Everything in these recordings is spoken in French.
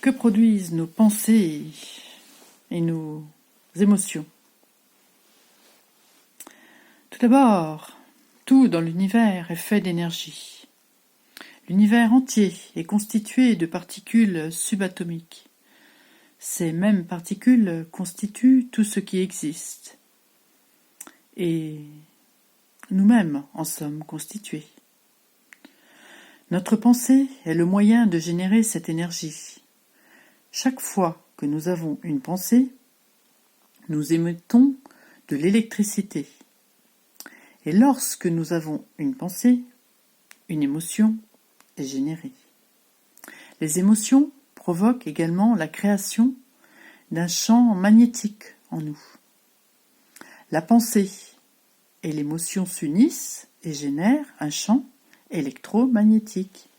Que produisent nos pensées et nos émotions? Tout d'abord, tout dans l'univers est fait d'énergie. L'univers entier est constitué de particules subatomiques. Ces mêmes particules constituent tout ce qui existe. Et nous-mêmes en sommes constitués. Notre pensée est le moyen de générer cette énergie. Chaque fois que nous avons une pensée, nous émettons de l'électricité. Et lorsque nous avons une pensée, une émotion est générée. Les émotions provoquent également la création d'un champ magnétique en nous. La pensée et l'émotion s'unissent et génèrent un champ électromagnétique.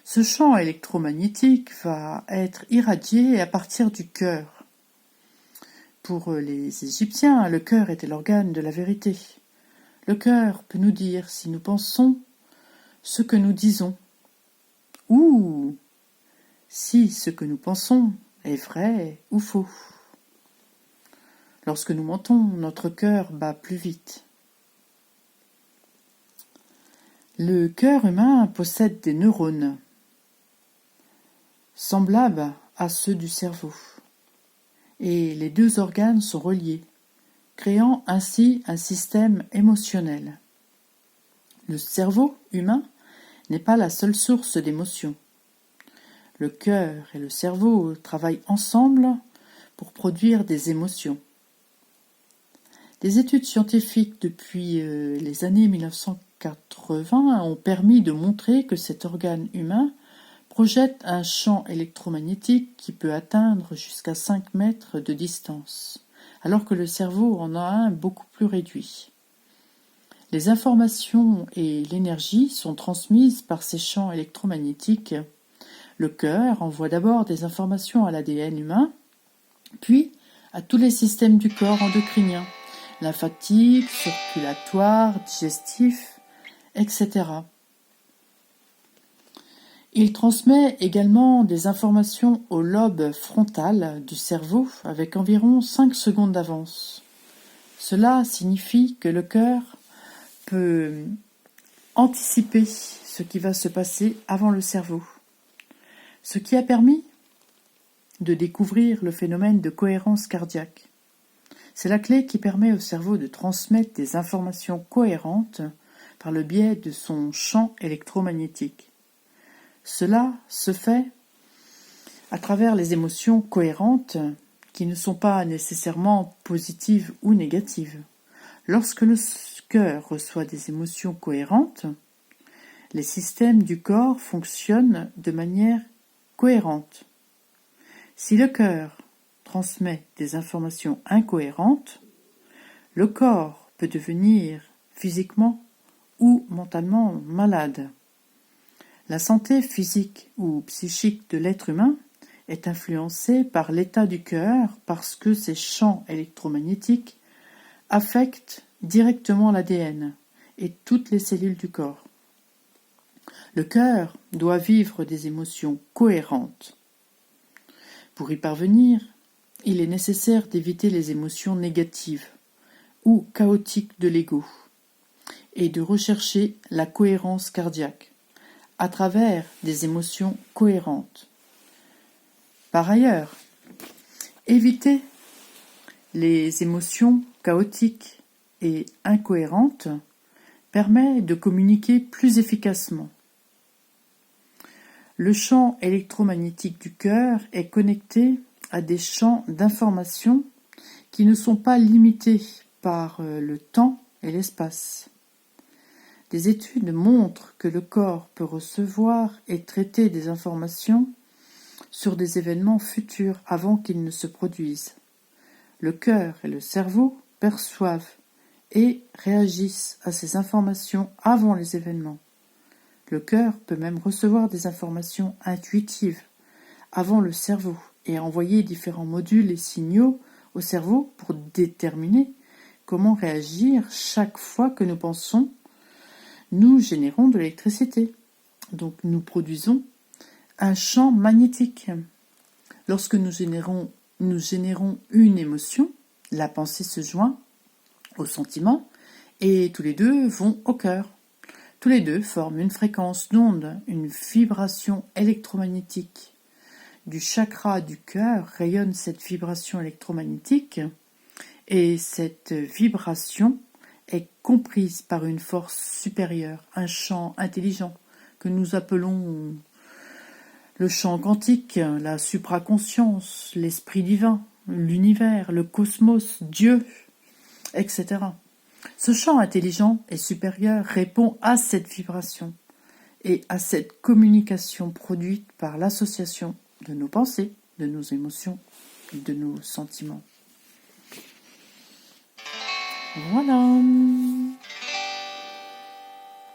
Ce champ électromagnétique va être irradié à partir du cœur. Pour les Égyptiens, le cœur était l'organe de la vérité. Le cœur peut nous dire si nous pensons ce que nous disons, ou si ce que nous pensons est vrai ou faux. Lorsque nous mentons, notre cœur bat plus vite. Le cœur humain possède des neurones semblables à ceux du cerveau, et les deux organes sont reliés, créant ainsi un système émotionnel. Le cerveau humain n'est pas la seule source d'émotions. Le cœur et le cerveau travaillent ensemble pour produire des émotions. Des études scientifiques depuis les années 1980 ont permis de montrer que cet organe humain projette un champ électromagnétique qui peut atteindre jusqu'à 5 mètres de distance, alors que le cerveau en a un beaucoup plus réduit. Les informations et l'énergie sont transmises par ces champs électromagnétiques. Le cœur envoie d'abord des informations à l'ADN humain, puis à tous les systèmes du corps endocriniens, lymphatique, circulatoire, digestif, etc. Il transmet également des informations au lobe frontal du cerveau avec environ 5 secondes d'avance. Cela signifie que le cœur peut anticiper ce qui va se passer avant le cerveau, ce qui a permis de découvrir le phénomène de cohérence cardiaque. C'est la clé qui permet au cerveau de transmettre des informations cohérentes par le biais de son champ électromagnétique. Cela se fait à travers les émotions cohérentes qui ne sont pas nécessairement positives ou négatives. Lorsque le cœur reçoit des émotions cohérentes, les systèmes du corps fonctionnent de manière cohérente. Si le cœur transmet des informations incohérentes, le corps peut devenir physiquement ou mentalement malade. La santé physique ou psychique de l'être humain est influencée par l'état du cœur parce que ces champs électromagnétiques affectent directement l'ADN et toutes les cellules du corps. Le cœur doit vivre des émotions cohérentes. Pour y parvenir, il est nécessaire d'éviter les émotions négatives ou chaotiques de l'ego et de rechercher la cohérence cardiaque à travers des émotions cohérentes. Par ailleurs, éviter les émotions chaotiques et incohérentes permet de communiquer plus efficacement. Le champ électromagnétique du cœur est connecté à des champs d'information qui ne sont pas limités par le temps et l'espace. Des études montrent que le corps peut recevoir et traiter des informations sur des événements futurs avant qu'ils ne se produisent. Le cœur et le cerveau perçoivent et réagissent à ces informations avant les événements. Le cœur peut même recevoir des informations intuitives avant le cerveau et envoyer différents modules et signaux au cerveau pour déterminer comment réagir chaque fois que nous pensons. Nous générons de l'électricité, donc nous produisons un champ magnétique. Lorsque nous générons une émotion, la pensée se joint au sentiment et tous les deux vont au cœur. Tous les deux forment une fréquence d'onde, une vibration électromagnétique. Du chakra du cœur rayonne cette vibration électromagnétique et cette vibration est comprise par une force supérieure, un champ intelligent que nous appelons le champ quantique, la supraconscience, l'esprit divin, l'univers, le cosmos, Dieu, etc. Ce champ intelligent et supérieur répond à cette vibration et à cette communication produite par l'association de nos pensées, de nos émotions, de nos sentiments. Voilà.